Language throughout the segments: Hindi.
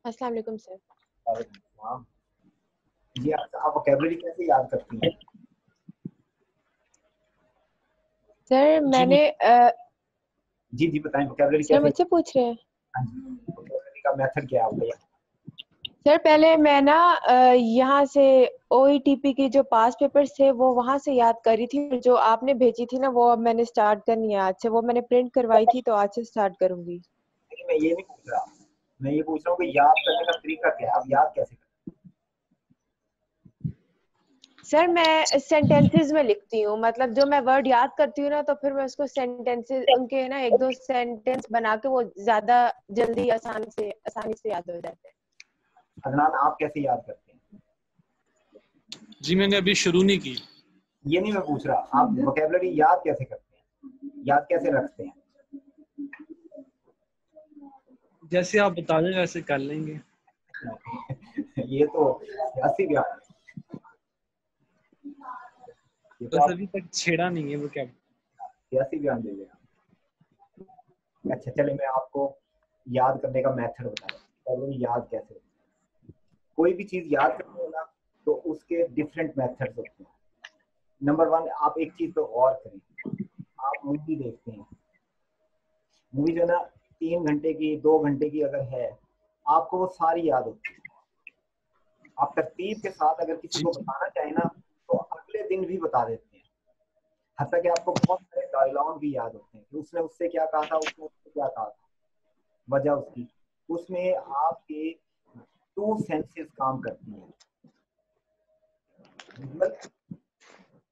अस्सलाम वालेकुम सर। हाँ जी, आप वोकैबुलरी कैसे याद करती हैं? सर मैंने जी जी बताएं, वोकैबुलरी सर कैसे? मुझसे पूछ रहे हैं? हाँ जी, वोकैबुलरी का मेथड क्या है आपका? सर पहले मैं ना यहाँ से OETP की जो पास पेपर्स थे वो वहाँ से याद करी थी। जो आपने भेजी थी ना वो अब मैंने स्टार्ट करनी है आज से। वो मैंने प्रिंट करवाई थी तो आज से स्टार्ट करूंगी। नहीं, मैं ये नहीं पूछ रहा, मैं ये पूछ रहा हूँ कि याद करने का तरीका क्या है, आप याद कैसे करते सर मैं सेंटेंसेस में लिखती हूँ, मतलब जो मैं वर्ड याद करती हूँ ना तो फिर मैं उसको सेंटेंसेस उनके ना एक दो सेंटेंस बना के वो ज्यादा जल्दी आसानी से याद हो जाते हैं। हैं? अदनान, आप कैसे याद करते हैं? जी मैंने अभी शुरू नहीं की। ये नहीं मैं पूछ रहा, आप वोकैबुलरी याद कैसे करते हैं, याद कैसे रखते हैं? जैसे आप बता दें वैसे कर लेंगे। ये तो सियासी बयान है, ये तो बस आप अभी तक छेड़ा नहीं है वो क्या। सियासी बयान दे रहे हैं। अच्छा चले, मैं आपको याद करने का मेथड बता रहा हूँ, याद कैसे होता है। कोई भी चीज याद करते हो ना तो उसके डिफरेंट मेथड्स होते हैं। नंबर वन, आप एक चीज पे गौर करें, आप मूवी देखते हैं, मूवी जो है ना 3 घंटे की 2 घंटे की अगर है, आपको वो सारी याद होती है। आप तरतीब के साथ अगर किसी को बताना चाहें ना तो अगले दिन भी बता देते हैं। हत्ता कि आपको बहुत सारे डायलॉग भी याद होते हैं कि उसने उससे क्या कहा था, उसने उससे क्या कहा था, वजह उसकी। उसमें आपके टू सेंसेस काम करती हैं, विजुअल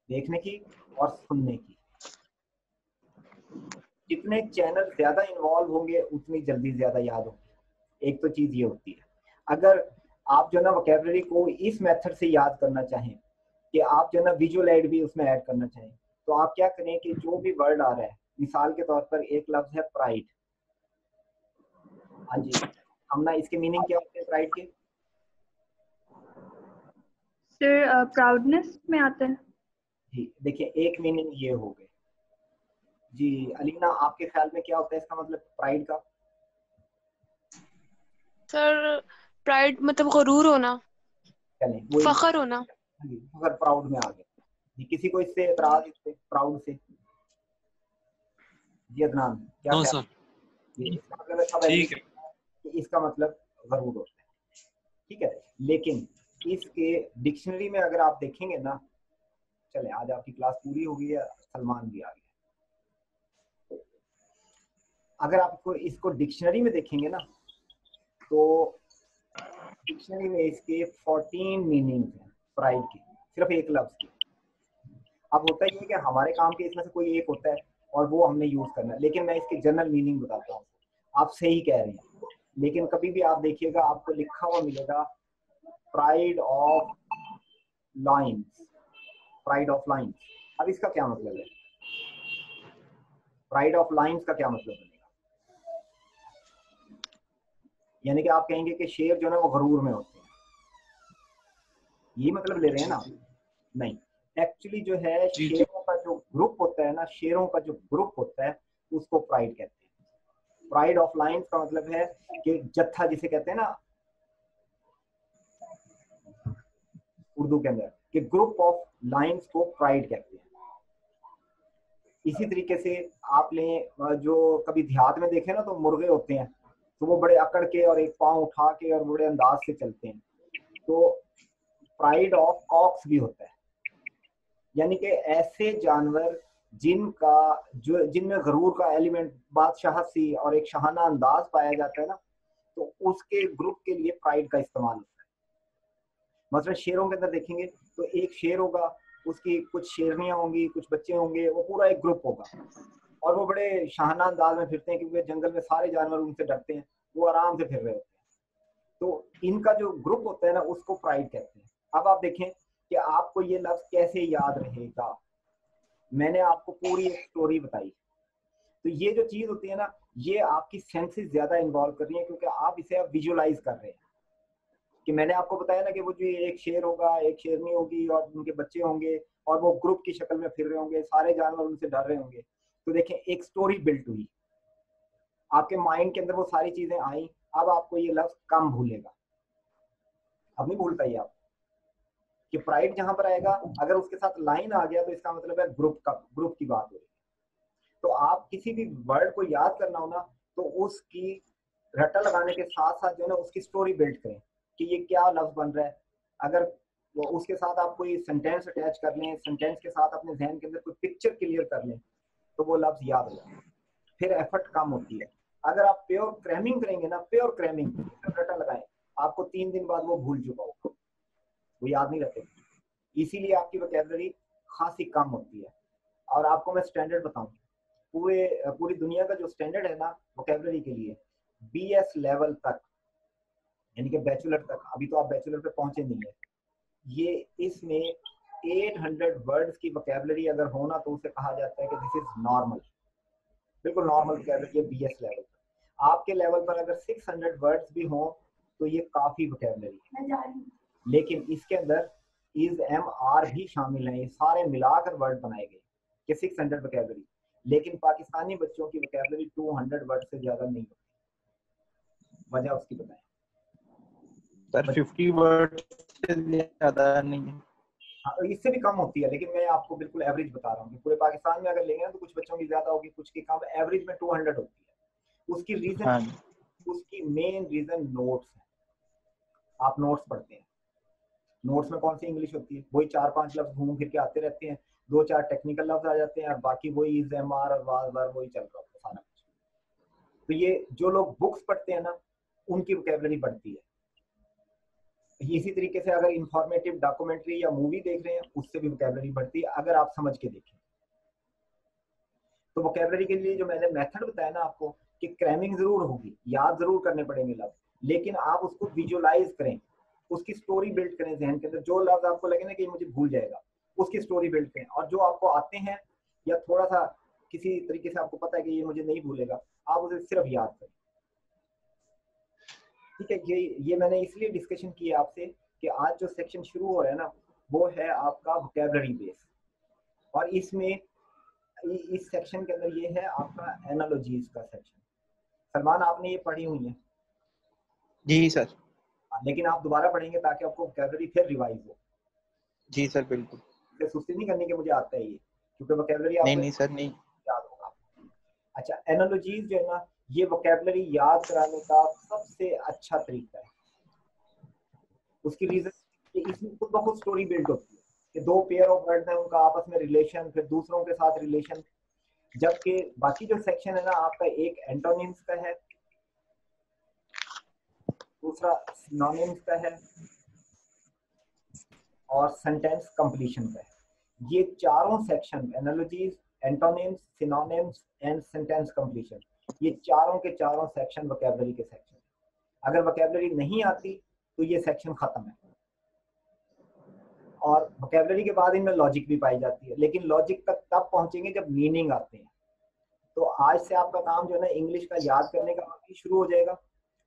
देखने की और सुनने की। जितने चैनल ज्यादा इन्वॉल्व होंगे उतनी जल्दी ज्यादा याद होगी। एक तो चीज ये होती है। अगर आप जो ना वोकैबुलरी को इस मेथड से याद करना चाहें कि आप जो ना विजुअल एड भी उसमें ऐड करना चाहें, तो आप क्या करें कि जो भी वर्ड आ रहा है, मिसाल के तौर पर एक लफ्ज है प्राइड। हाँ जी, हम ना इसके मीनिंग क्या होते हैं प्राइड के? सर प्राउडनेस में आता है। जी देखिए, एक मीनिंग ये हो गए। जी अलीना, आपके ख्याल में क्या होता है इसका मतलब प्राइड का? सर प्राइड मतलब गरूर होना, चलें वो फखर होना। अगर प्राउड में आ गए जी, किसी को इससे एतराज, इससे प्राउड से? जी अदनान क्या हाँ ख्याल? सर ये इसका मतलब है, सब ठीक है। कि इसका मतलब गरूर होता है, ठीक है। लेकिन इसके डिक्शनरी में अगर आप देखेंगे ना, चले आज आपकी क्लास पूरी हो गई है, सलमान भी आ गया। अगर आप इसको डिक्शनरी में देखेंगे ना तो डिक्शनरी में इसके 14 मीनिंग्स हैं प्राइड के, सिर्फ एक लफ्ज के। अब होता ही है कि हमारे काम के इसमें से कोई एक होता है और वो हमने यूज करना है, लेकिन मैं इसकी जनरल मीनिंग बताता हूँ। आप सही कह रहे हैं, लेकिन कभी भी आप देखिएगा आपको लिखा हुआ मिलेगा pride of lines, pride of lines. अब इसका क्या मतलब है? प्राइड ऑफ लाइन्स का क्या मतलब बनेगा? यानी कि आप कहेंगे कि शेर जो है वो गरूर में होते हैं, ये मतलब ले रहे हैं ना? नहीं, एक्चुअली जो है शेरों का जो ग्रुप होता है ना, शेरों का जो ग्रुप होता है उसको प्राइड कहते हैं। प्राइड ऑफ लाइन्स का मतलब है कि जत्था जिसे कहते हैं ना उर्दू के अंदर, कि ग्रुप ऑफ लाइन्स को प्राइड कहते हैं। इसी तरीके से आप लें, जो कभी देहात में देखे ना तो मुर्गे होते हैं, तो वो बड़े अकड़ के और एक पांव उठा के और बड़े अंदाज से चलते हैं, तो प्राइड ऑफ कॉक्स भी होता है। यानी कि ऐसे जानवर जिनका जो जिनमें गरूर का एलिमेंट, बादशाहसी और एक शाहाना अंदाज पाया जाता है ना, तो उसके ग्रुप के लिए प्राइड का इस्तेमाल होता है। मतलब शेरों के अंदर देखेंगे तो एक शेर होगा, उसकी कुछ शेरनियां होंगी, कुछ बच्चे होंगे, वो पूरा एक ग्रुप होगा और वो बड़े शाहाना अंदाज में फिरते हैं क्योंकि जंगल में सारे जानवर उनसे डरते हैं, वो आराम से फिर रहे होते हैं। तो इनका जो ग्रुप होता है ना उसको प्राइड कहते हैं। अब आप देखें कि आपको ये लफ्ज कैसे याद रहेगा। मैंने आपको पूरी एक स्टोरी बताई, तो ये जो चीज होती है ना, ये आपकी सेंसेस ज्यादा इन्वॉल्व कर रही है क्योंकि आप इसे आप विजुअलाइज कर रहे हैं। कि मैंने आपको बताया ना कि वो जो एक शेर होगा, एक शेरनी होगी और उनके बच्चे होंगे और वो ग्रुप की शक्ल में फिर रहे होंगे, सारे जानवर उनसे डर रहे होंगे। तो देखें, एक स्टोरी बिल्ट हुई, आपके माइंड के अंदर वो सारी चीजें आई, अब आपको ये लफ्ज कम भूलेगा, अब नहीं भूलता ये आप कि प्राइड जहां पर आएगा अगर उसके साथ लाइन आ गया तो इसका मतलब है ग्रुप की बात हो रही है। तो आप किसी भी वर्ड को याद करना हो ना तो उसकी रट्टा लगाने के साथ साथ जो है ना उसकी स्टोरी बिल्ड करें कि ये क्या लफ्ज बन रहा है। अगर वो उसके साथ आप कोई सेंटेंस अटैच कर लें, सेंटेंस के साथ अपने जहन के अंदर कोई पिक्चर क्लियर कर लें तो वो लफ्ज याद हो जाए, फिर एफर्ट कम होती है। अगर आप प्योर क्रैमिंग करेंगे ना, प्योर क्रैमिंग रट्टा लगाएं, आपको 3 दिन बाद वो भूल चुका होगा, वो याद नहीं रखेगा, इसीलिए आपकी वोकैबुलरी खासी कम होती है। और आपको मैं स्टैंडर्ड बताऊं, पूरी दुनिया का जो स्टैंडर्ड है ना वोकैबुलरी के लिए BS लेवल तक, यानी कि बैचलर तक, अभी तो आप बैचलर पे पहुंचे नहीं है, ये इसमें 800 वर्ड्स की वोकैबुलरी अगर हो ना तो उसे कहा जाता है कि दिस इज नॉर्मल, बिल्कुल नॉर्मल वोकैबुलरी है BS लेवल पर। आपके लेवल पर अगर 600 वर्ड्स भी हों तो ये काफी वोकैबुलरी है, लेकिन इसके अंदर इज एम आर भी शामिल है, ये सारे मिलाकर वर्ड बनाए गए कि 600 वोकैबुलरी, लेकिन पाकिस्तानी बच्चों की वोकैबुलरी 200 वर्ड से ज्यादा नहीं होती। वजह उसकी बताएं सर। 50 वर्ड से ज्यादा नहीं है। हाँ, इससे भी कम होती है, लेकिन मैं आपको बिल्कुल एवरेज बता रहा हूँ कि पूरे पाकिस्तान में अगर लेंगे ना तो कुछ बच्चों की ज्यादा होगी, कुछ की कम, एवरेज में 200 होती है। उसकी रीजन हाँ। उसकी मेन रीजन नोट्स है। आप नोट्स पढ़ते हैं, नोट्स में कौन सी इंग्लिश होती है, वही 4-5 लफ्ज घूम फिर के आते रहते हैं, 2-4 टेक्निकल लफ्ज आ जाते हैं और बाकी वही इज एम आर और वाज वार वही चल रहा होता है सारा कुछ। तो ये जो लोग बुक्स पढ़ते हैं ना उनकी वोकैबुलरी बढ़ती है। इसी तरीके से अगर इंफॉर्मेटिव डॉक्यूमेंट्री या मूवी देख रहे हैं उससे भी वोकैबुलरी बढ़ती है अगर आप समझ के देखें। तो वोकैबुलरी के लिए जो मैंने मेथड बताया ना आपको कि क्रैमिंग जरूर होगी, याद जरूर करने पड़ेंगे लफ्ज, लेकिन आप उसको विजुअलाइज करें, उसकी स्टोरी बिल्ड करें जहन के अंदर। जो लफ्ज आपको लगे ना कि मुझे भूल जाएगा उसकी स्टोरी बिल्ड करें, और जो आपको आते हैं या थोड़ा सा किसी तरीके से आपको पता है कि ये मुझे नहीं भूलेगा, आप उसे सिर्फ याद करें। ठीक है, ये मैंने इसलिए डिस्कशन की है आपसे कि आज जो सेक्शन शुरू हो रहा है ना वो है आपका वोकैबुलरी बेस, और इसमें इस सेक्शन के अंदर ये है आपका एनालॉजीज का सेक्शन। सलमान आपने ये पढ़ी हुई है? जी सर। लेकिन आप दोबारा पढ़ेंगे ताकि आपको वोकैबुलरी फिर रिवाइज हो। जी सर बिल्कुल। सुस्ती नहीं करनी कि मुझे आता है ये, क्योंकि वोकैबुलरी आपको नहीं सर नहीं याद होगा। अच्छा, एनालॉजीज जो है ना ये वोकैबुलरी याद कराने का सबसे अच्छा तरीका है। उसकी रीजन इसमें खुद ब खुद स्टोरी बिल्ड होती है कि 2 पेयर ऑफ वर्ड्स हैं, उनका आपस में रिलेशन, फिर दूसरों के साथ रिलेशन, जबकि बाकी जो सेक्शन है ना आपका एक एंटोनिम्स का है, दूसरा सिनोनिम्स का है और सेंटेंस कंप्लीशन का है। ये चारों section analogies, antonyms, synonyms and sentence completion, ये चारों के चारों सेक्शन वोकैबुलरी के सेक्शन। अगर वोकैबुलरी नहीं आती तो ये सेक्शन खत्म है। और वोकैबुलरी के बाद इनमें लॉजिक भी पाई जाती है, लेकिन लॉजिक तक तब पहुंचेंगे जब मीनिंग आते हैं। तो आज से आपका काम जो है ना इंग्लिश का याद करने का भी शुरू हो जाएगा,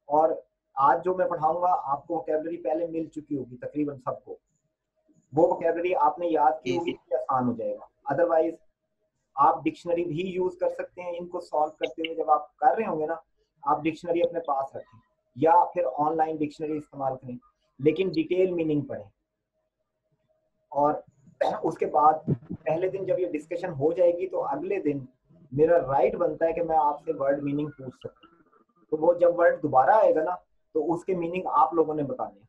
और आज जो मैं पढ़ाऊंगा आपको वोकैबुलरी पहले मिल चुकी होगी तकरीबन सबको, वो वोकैबुलरी आपने याद की होगी तो आसान हो जाएगा। अदरवाइज आप डिक्शनरी भी यूज कर सकते हैं इनको सॉल्व करते हुए। जब आप कर रहे होंगे ना आप डिक्शनरी अपने पास रखें या फिर ऑनलाइन डिक्शनरी इस्तेमाल करें, लेकिन डिटेल मीनिंग पढ़ें। और उसके बाद पहले दिन जब ये डिस्कशन हो जाएगी तो अगले दिन मेरा राइट बनता है कि मैं आपसे वर्ड मीनिंग पूछ सकूं। तो वो जब वर्ड दोबारा आएगा ना तो उसके मीनिंग आप लोगों ने बताने हैं।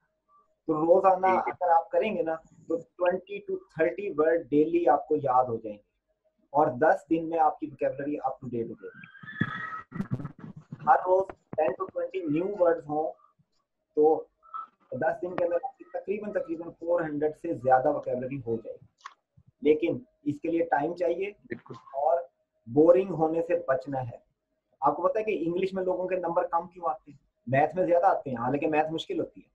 तो रोजाना अगर आप करेंगे ना तो 20 to 30 वर्ड डेली आपको याद हो जाएंगे, और 10 दिन में आपकी वोकैबुलरी अप टू डेट हो जाएगी। हर रोज 10 to 20 न्यू वर्ड्स हों तो 10 दिन के अंदर आपकी तकरीबन 400 से ज्यादा वोकैबुलरी हो जाएगी। लेकिन इसके लिए टाइम चाहिए और बोरिंग होने से बचना है। आपको पता है कि इंग्लिश में लोगों के नंबर कम क्यों आते हैं, मैथ में ज्यादा आते हैं। हालांकि मैथ मुश्किल होती है,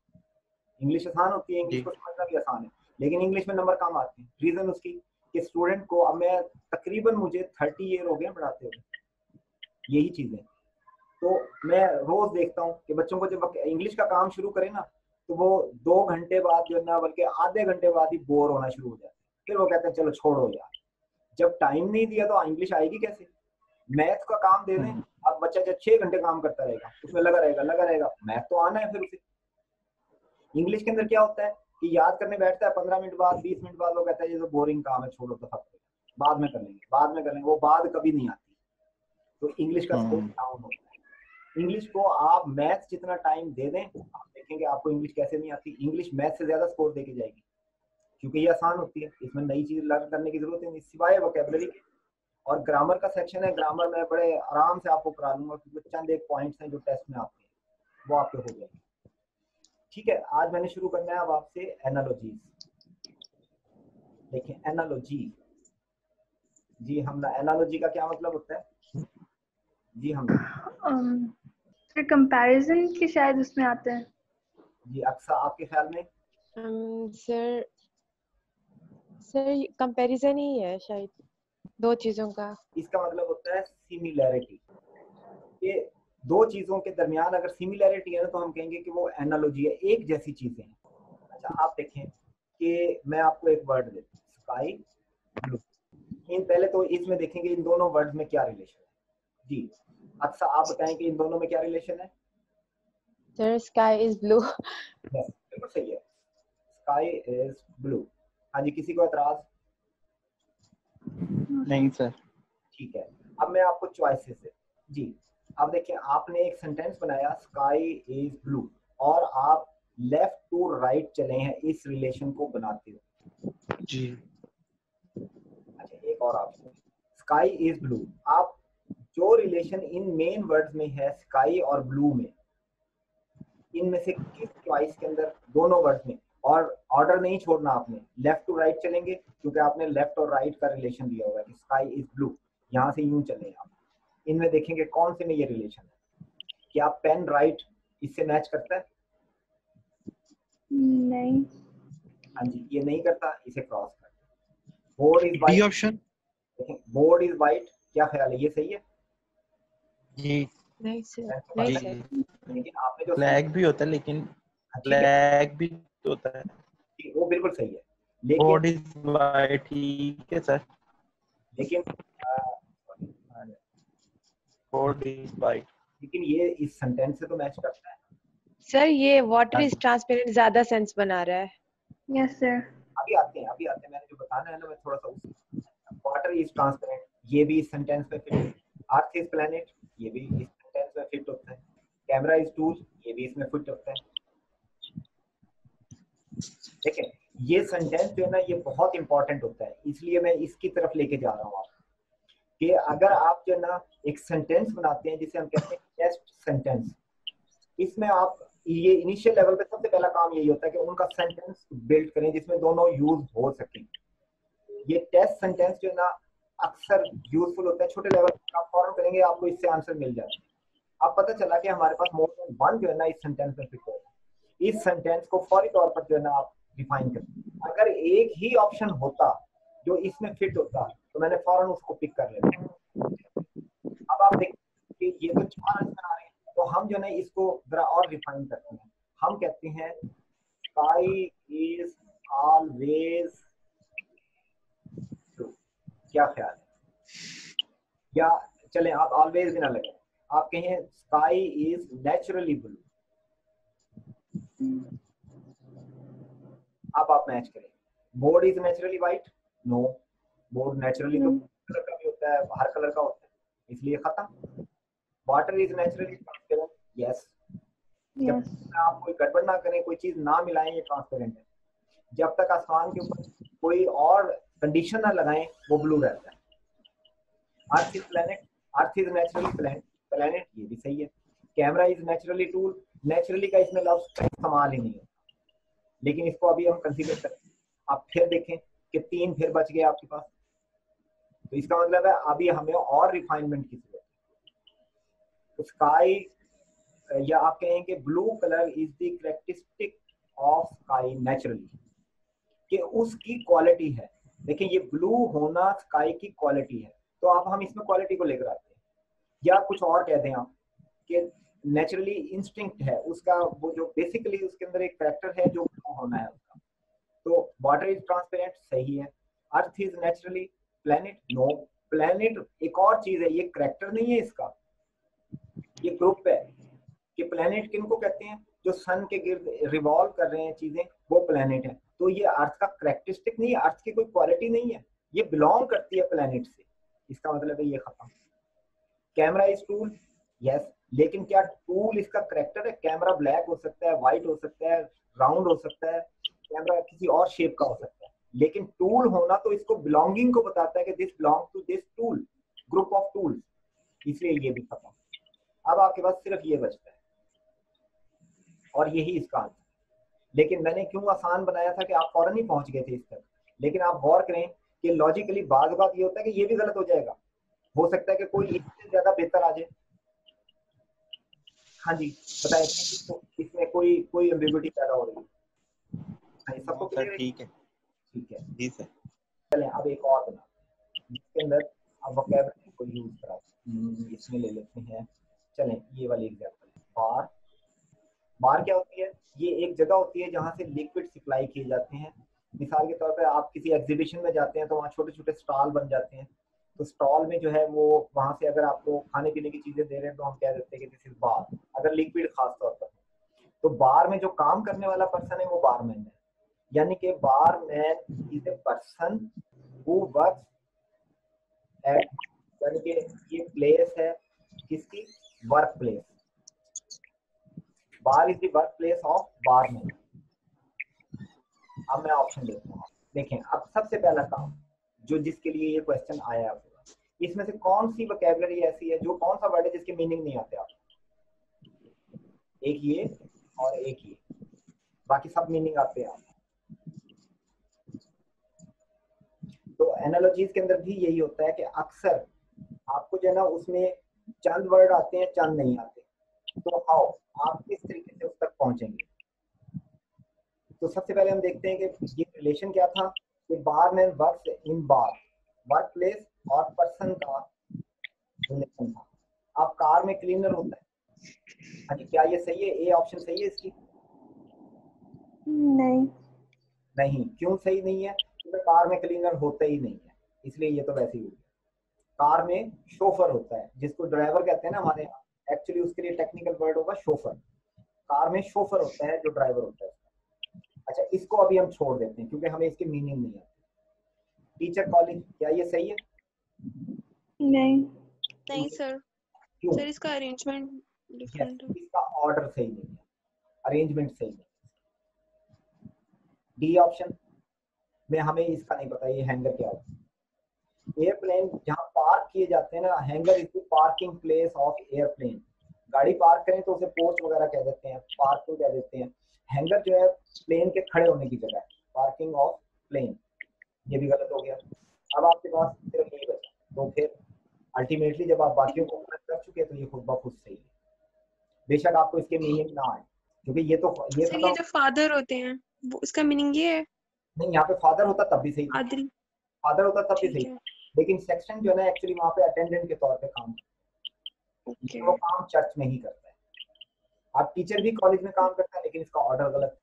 इंग्लिश आसान होती है, इंग्लिश को समझना भी आसान है, लेकिन इंग्लिश में नंबर कम आते हैं। रीजन उसकी कि स्टूडेंट को, अब मैं तकरीबन मुझे 30 ईयर हो गए पढ़ाते हुए, यही चीजें। तो मैं रोज देखता हूँ कि बच्चों को जब इंग्लिश का काम शुरू करें ना तो वो 2 घंटे बाद जो है ना, बल्कि आधे घंटे बाद ही बोर होना शुरू हो जाते हैं। फिर वो कहते हैं चलो छोड़ो यार, जब टाइम नहीं दिया तो इंग्लिश आएगी कैसे। मैथ का काम दे दें, अब बच्चा जब 6 घंटे काम करता रहेगा, उसमें लगा रहेगा, मैथ तो आना है फिर उसे। इंग्लिश के अंदर क्या होता है कि याद करने बैठता है, 15 मिनट बाद 20 मिनट बाद वो कहता है ये तो बोरिंग काम है, छोड़ो तो बाद में कर लेंगे, वो बाद कभी नहीं आती। तो इंग्लिश का स्कोर डाउन होता है। इंग्लिश को आप मैथ जितना टाइम दे दें, आप देखेंगे आपको इंग्लिश कैसे नहीं आती। इंग्लिश मैथ से ज्यादा स्कोर देके जाएगी, क्योंकि ये आसान होती है, इसमें नई चीज लर्न करने की जरूरत नहीं, सिवाय वोकैबुलरी के। और ग्रामर का सेक्शन है, ग्रामर में बड़े आराम से आपको करा लूंगा, क्योंकि चंद एक पॉइंट्स हैं जो टेस्ट में आते हैं, वो आपके हो जाएंगे। ठीक है, आज मैंने शुरू करना है अब आपसे एनालॉजीज। देखिए एनालॉजी, जी हम एनालॉजी का क्या मतलब होता है जी? हम फिर कंपैरिजन की शायद उसमें आते हैं जी। अक्सर आपके ख्याल में? सर कंपैरिजन ही है शायद, दो चीजों का। इसका मतलब होता है सिमिलैरिटी। ये दो चीजों के दरमियान अगर सिमिलैरिटी है ना, तो हम कहेंगे कि वो एनालॉजी है, एक जैसी चीजें हैं। अच्छा, आप देखें कि मैं आपको एक वर्ड देता हूँ, स्काई ब्लू। इन पहले तो इसमें देखेंगे इन दोनों वर्ड्स में क्या रिलेशन है जी। अक्सर आप बताएं कि इन दोनों में क्या रिलेशन है? Sir sky is blue. बिल्कुल सही है, स्काई इज ब्लू। हाँ जी, किसी को एतराज? नहीं सर। ठीक है, अब मैं आपको चॉइसेस है जी। अब देखिए, आपने एक सेंटेंस बनाया स्काई इज ब्लू, और आप लेफ्ट टू राइट चले हैं इस रिलेशन को बनाते हो जी। अच्छा, एक और ऑप्शन, स्काई इज ब्लू। आप जो रिलेशन इन मेन वर्ड्स में है स्काई और ब्लू में, इनमें से किस चॉइस के अंदर, दोनों वर्ड्स में, और ऑर्डर नहीं छोड़ना आपने, लेफ्ट टू राइट चलेंगे, क्योंकि आपने लेफ्ट और राइट का रिलेशन दिया होगा कि स्काई इज ब्लू, यहाँ से यूं चले आप। इनमें देखेंगे कौन से में ये रिलेशन है। क्या पेन राइट इससे मैच करता है? नहीं। हाँ जी, ये नहीं करता, इसे क्रॉस करता है। Board is D white, option. Board is white, क्या ख्याल है, ये सही है? जी। नहीं सर, नहीं जी। सर। लेकिन आपने जो फ्लैग भी होता है, लेकिन ठीक है, फ्लैग भी होता है। वो बिल्कुल सही है, लेकिन बोर्ड इज वाइट, ठीक है सर। लेकिन बोर्ड इज वाइट। लेकिन ये इस सेंटेंस से तो मैच करता है। सर ये वाटर इज ट्रांसपेरेंट ज्यादा सेंस बना रहा है। Yes sir. अभी आते हैं, मैंने जो बताना है ना, मैं थोड़ा सा वाटर इज ट्रांसपेरेंट, ये भी इस सेंटेंस में फिट। अर्थ इज प्लैनेट, ये भी इस सेंटेंस में फिट होता है। कैमरा इज टूल, ये भी इसमें फिट होता है। देखिए, ये सेंटेंस जो है ना, ये बहुत इंपॉर्टेंट होता है, इसलिए मैं इसकी तरफ लेके जा रहा हूँ आपको, कि अगर आप जो है ना एक सेंटेंस बनाते हैं जिसे हम कहते हैं टेस्ट सेंटेंस, इसमें आप ये इनिशियल लेवल पे सबसे पहला काम यही होता है कि उनका सेंटेंस बिल्ड करें जिसमें दोनों यूज हो सके। ये टेस्ट सेंटेंस जो है ना अक्सर यूजफुल होता है छोटे लेवल पर, आप फॉरन करेंगे आपको इससे आंसर मिल जाता है। अब पता चला कि हमारे पास मोर देन वन जो है ना इस सेंटेंस में फिट हो, इस सेंटेंस को फौरी तौर पर जो है ना आप डिफाइन करें। अगर एक ही ऑप्शन होता जो इसमें फिट होता तो मैंने फौरन उसको पिक कर लेना। अब आप देखिए कि ये तो 4 आंसर आ रहे हैं, तो हम जो है इसको जरा और रिफाइन करते हैं। हम कहते हैं स्काई इज ऑलवेज ब्लू, क्या ख्याल है? या चले आप ऑलवेज भी ना लगे, आप कहें स्काई इज नेचुरली ब्लू। अब आप मैच करें, board is naturally white, no, board naturally तो कलर का भी होता है, हर कलर का होता है, इसलिए खत्म। Water is naturally transparent, yes. जब आप कोई गड़बड़ ना करें, कोई चीज ना मिलाएं, ये ट्रांसपेरेंट है। जब तक आसमान के ऊपर कोई और कंडीशन ना लगाएं, वो ब्लू रहता है। Earth is planet, earth is naturally planet, ये भी सही है। Camera is naturally tool, naturally का इसमें लफ्ज का इस्तेमाल ही नहीं है, लेकिन इसको अभी हम कंसीडर करें। आप फिर देखें कि 3 फिर बच गए आपके पास, तो इसका मतलब है अभी हमें और रिफाइनमेंट की जरूरत है। तो स्काई, या आप कहें कि blue colour is the characteristic of sky naturally, कि उसकी क्वालिटी है। देखिए, ये ब्लू होना स्काई की क्वालिटी है, तो अब हम इसमें क्वालिटी को लेकर आते हैं, या कुछ और कहते हैं आप कि नेचुरली इंस्टिंक्ट है उसका, वो जो बेसिकली उसके अंदर एक कैरेक्टर है जो होना है उसका। तो वाटर इज ट्रांसपेरेंट, सही है। Earth is naturally planet, no, planet एक और चीज है, ये कैरेक्टर नहीं है इसका। ये ग्रुप है कि प्लेनेट किनको कहते हैं, जो सन के गिर्द रिवॉल्व कर रहे हैं चीजें, वो प्लेनेट है। तो ये अर्थ का कैरेक्टरिस्टिक नहीं है, अर्थ की कोई क्वालिटी नहीं है, ये बिलोंग करती है प्लेनेट से। इसका मतलब है ये खत्म। कैमरा इज टूल, यस, लेकिन क्या टूल इसका करेक्टर है? कैमरा ब्लैक हो सकता है, व्हाइट हो सकता है, राउंड हो सकता है, कैमरा किसी और शेप का हो सकता है, लेकिन टूल होना तो इसको बिलोंगिंग को बताता है कि this belong to this tool, group of tools, इसलिए ये भी खत्म। अब आपके पास सिर्फ ये बचता है और यही इसका आंसर। लेकिन मैंने क्यों आसान बनाया था कि आप फौरन ही पहुंच गए थे इस तक, लेकिन आप गौर करें कि लॉजिकली बात ये होता है कि ये भी गलत हो जाएगा, हो सकता है कि कोई इससे ज्यादा बेहतर आ जाए। हाँ जी बताएं, इसमें कोई कोई एम्बिग्युइटी पैदा हो रही है? हाँ, सबको सर ठीक है। ठीक है जी सर। चलें अब एक और बना जिसके अंदर अब वोकैबुलरी को यूज करा, इसमें ले लेते हैं। चलें ये वाली एग्जांपल, बार। बार क्या होती है? ये एक जगह होती है जहाँ से लिक्विड सप्लाई किए जाते हैं। मिसाल के तौर पे आप किसी एग्जीबिशन में जाते हैं तो वहाँ छोटे छोटे स्टॉल बन जाते हैं, तो स्टॉल में जो है वो वहाँ से अगर आपको खाने पीने की चीजें दे रहे हैं तो हम कह देते हैं कि दिस इज बार, अगर लिक्विड खास तौर पर। तो बार में जो काम करने वाला पर्सन है वो बारमैन है, यानी कि barman is a person who works at, यानी कि ये प्लेस है किसकी? Work place. Bar is the work place of barman. अब मैं ऑप्शन देता हूँ, देखें अब सबसे पहला काम जो जिसके लिए ये क्वेश्चन आया है, इसमें से कौन सी वोकैबुलरी ऐसी है, जो कौन सा वर्ड है जिसके मीनिंग नहीं आते आपको? एक ये और एक ये, बाकी सब मीनिंग आते हैं आपको। तो एनालॉजीज के अंदर भी यही होता है कि अक्सर आपको जो है ना उसमें चंद वर्ड आते हैं, चंद नहीं आते। तो हाउ आप किस तरीके से उस तक पहुंचेंगे? तो सबसे पहले हम देखते हैं कि ये रिलेशन क्या था कि barman works in bar, work place और पर्सन का रिलेशन था। अब कार में क्लीनर होता है, हाँ जी क्या ये सही है? ए ऑप्शन सही है इसकी? नहीं। नहीं, क्यों सही नहीं है? क्योंकि कार में क्लीनर होता ही नहीं है, इसलिए ये तो वैसे ही हो गया। कार में शोफर होता है, जिसको ड्राइवर कहते हैं ना हमारे यहाँ, एक्चुअली उसके लिए टेक्निकल वर्ड होगा शोफर। कार में शोफर होता है जो ड्राइवर होता है। अच्छा इसको अभी हम छोड़ देते हैं क्योंकि हमें इसके मीनिंग नहीं आती। टीचर कॉलेज, क्या ये सही है? नहीं। नहीं सर, क्यों? सर इसका अरेंजमेंट डिफरेंट है। इसका ऑर्डर सही नहीं है, अरेंजमेंट सही नहीं। डी ऑप्शन में हमें इसका नहीं पता ये हैंगर क्या होता है। एयरप्लेन जहाँ पार्क किए जाते हैं ना, hanger is the parking place of airplane. गाड़ी पार्क करें तो उसे पोर्च वगैरह कह देते हैं, पार्किंग कह देते हैं। हैंगर जो है प्लेन के खड़े होने की जगह है, पार्किंग ऑफ प्लेन। ये भी गलत हो गया। अब आपके पास सिर्फ यही बचा, तो फिर अल्टीमेटली जब आप बाकियों को गलत कर चुके तो ये खुद ब खुद सही है, बेशक आपको इसके मीनिंग ना आए, क्योंकि ये तो ये सर ये जो फादर होते हैं वो इसका मीनिंग ये है? नहीं, यहाँ पे फादर होता तब भी सही था, आदरी। फादर होता तब भी ठीक सही है। था, लेकिन सेक्शन जो है ना एक्चुअली वहाँ पे अटेंडेंट के तौर पे काम करता है, ओके। वो काम चर्च में ही करता है। आप टीचर भी कॉलेज में काम करता है लेकिन इसका ऑर्डर गलत है।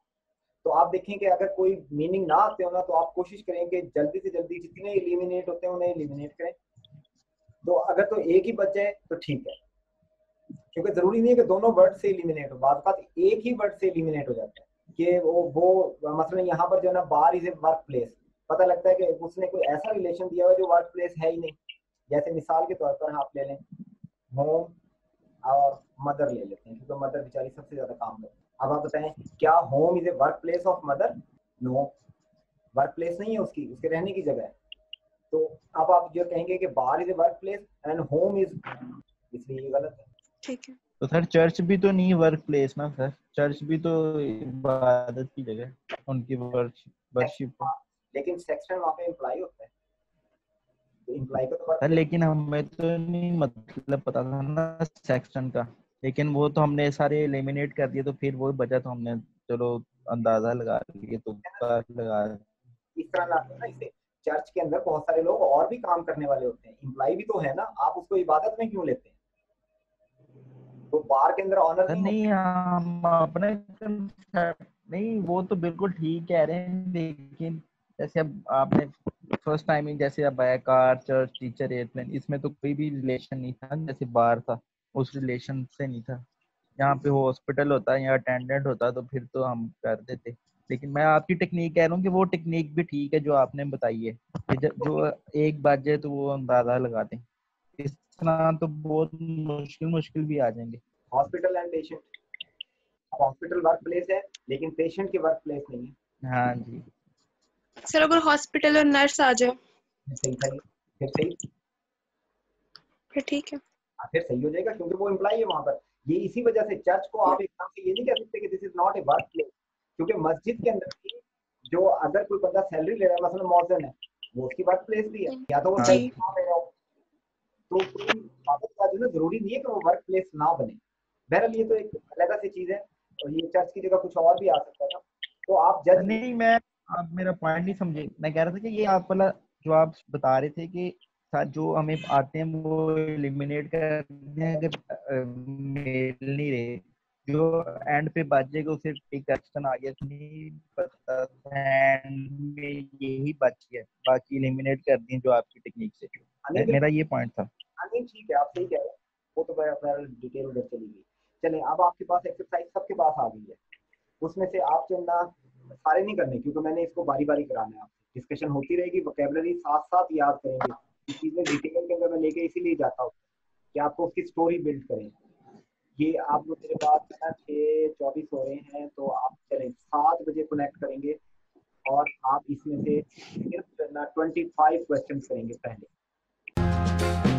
तो आप देखें कि अगर कोई मीनिंग ना आते हो ना तो आप कोशिश करें कि जल्दी से जल्दी जितने एलिमिनेट होते हैं उन्हें एलिमिनेट करें। तो अगर तो एक ही बच जाए तो ठीक है, क्योंकि जरूरी नहीं है कि दोनों वर्ड से एलिमिनेट हो, बात एक ही वर्ड से एलिमिनेट हो जाता है कि वो मसलन यहाँ पर जो है ना bar is a work place, पता लगता है कि उसने कोई ऐसा रिलेशन दिया हुआ जो वर्क प्लेस है ही नहीं। जैसे मिसाल के तौर पर आप ले लें होम और मदर ले लेते हैं, क्योंकि मदर बेचारी सबसे ज्यादा काम करती है। अब आप बताएं क्या home is a work place of mother? No, work place नहीं है उसकी, उसके रहने की जगह है। तो अब आप जो कहेंगे कि bar is a work place and home is, इसलिए ये गलत है। ठीक है। तो सर चर्च भी तो नहीं वर्क प्लेस ना सर, चर्च भी तो इबादत की जगह, उनकी वर्शिप। लेकिन सेक्शन वहाँ पे इम्प्लाई होता है, तो इम्प्लाई को तो सर लेकिन हमें तो नहीं मतलब पता था ना सेक्शन का, लेकिन वो तो हमने सारे एलिमिनेट कर दिए, तो फिर वो बचा तो हमने चलो अंदाजा लगा लिए, तो लगा इस तरह ना ना इसे। चर्च के अंदर बहुत सारे लोग और भी काम करने वाले होते हैं, इम्प्लाई भी तो है ना, आप उसको इबादत में क्यों लेते हैं? तो बार के अंदर ऑनर सर नहीं नहीं, हम अपने नहीं, वो तो बिल्कुल ठीक कह रहे हैं, लेकिन जैसे अब आपने फर्स्ट टाइम ही जैसे अब आया कार, चर्च, टीचर, एयरप्लेन, इसमें तो कोई भी रिलेशन नहीं था जैसे बार था, उस रिलेशन से नहीं था। यहाँ पे हॉस्पिटल होता है या अटेंडेंट होता तो फिर तो हम कर देते। लेकिन मैं आपकी टेक्निक कह रहा हूँ कि वो टेक्निक भी ठीक है जो आपने बताई है कि जो एक बात जाए तो वो अंदाजा लगा दें। इस तरह तो बहुत मुश्किल भी आ जाएंगे। Hospital and patient, hospital work place है लेकिन पेशेंट की वर्क प्लेस नहीं है। हाँ जी। सर अगर हॉस्पिटल और नर्स आ जाए सही था ये, फिर सही, फिर ठीक है। फिर सही हो जाएगा क्योंकि वो एम्प्लॉय है वहां पर। ये इसी वजह से चर्च को आप एकदम से ये नहीं कह सकते कि this is not a work place, क्योंकि मस्जिद के अंदर भी जो अगर कोई बंदा सैलरी ले रहा है, मसलन मौजन है, वो उसकी वर्क प्लेस भी है, या तो वो हाँ सैलरी जी ना ले रहा हो, तो कोई का जो ना जरूरी नहीं है कि वो वर्क प्लेस ना बने। बहरहाल ये तो एक अलग सी चीज है, और ये चर्च की जगह कुछ और भी आ सकता था, तो आप जज नहीं, मैं आप मेरा पॉइंट नहीं समझे। मैं कह रहा था कि ये आप वाला जो आप बता रहे थे कि जो हमें आते हैं वो एलिमिनेट करते हैं अगर मेल नहीं रहे, जो एंड पे बच जाएगा उसे एक क्वेश्चन आ गया नहीं पता एंड में यही बच गया, बाकी एलिमिनेट कर दिए जो आपकी टेक्निक से। मेरा ये पॉइंट था। नहीं ठीक है, आप सही कह रहे हैं, वो तो बहरहाल डिटेल उधर चली गई। चलें, अब आपके पास एक्सरसाइज सबके पास आ गई है, उसमें से आप चुनना, सारे नहीं करने क्योंकि मैंने इसको बारी बारी कराना है। आपसे डिस्कशन होती रहेगी, वोकैबुलरी साथ साथ याद करेंगे। इस चीजें डिटेल के अंदर मैं लेके इसीलिए जाता हूँ कि आपको उसकी स्टोरी बिल्ड करें। ये आप लोग मेरे पास है ना 6:24 हो रहे हैं, तो आप चलें 7 बजे कनेक्ट करेंगे और आप इसमें से सिर्फ 25 क्वेश्चन करेंगे पहले।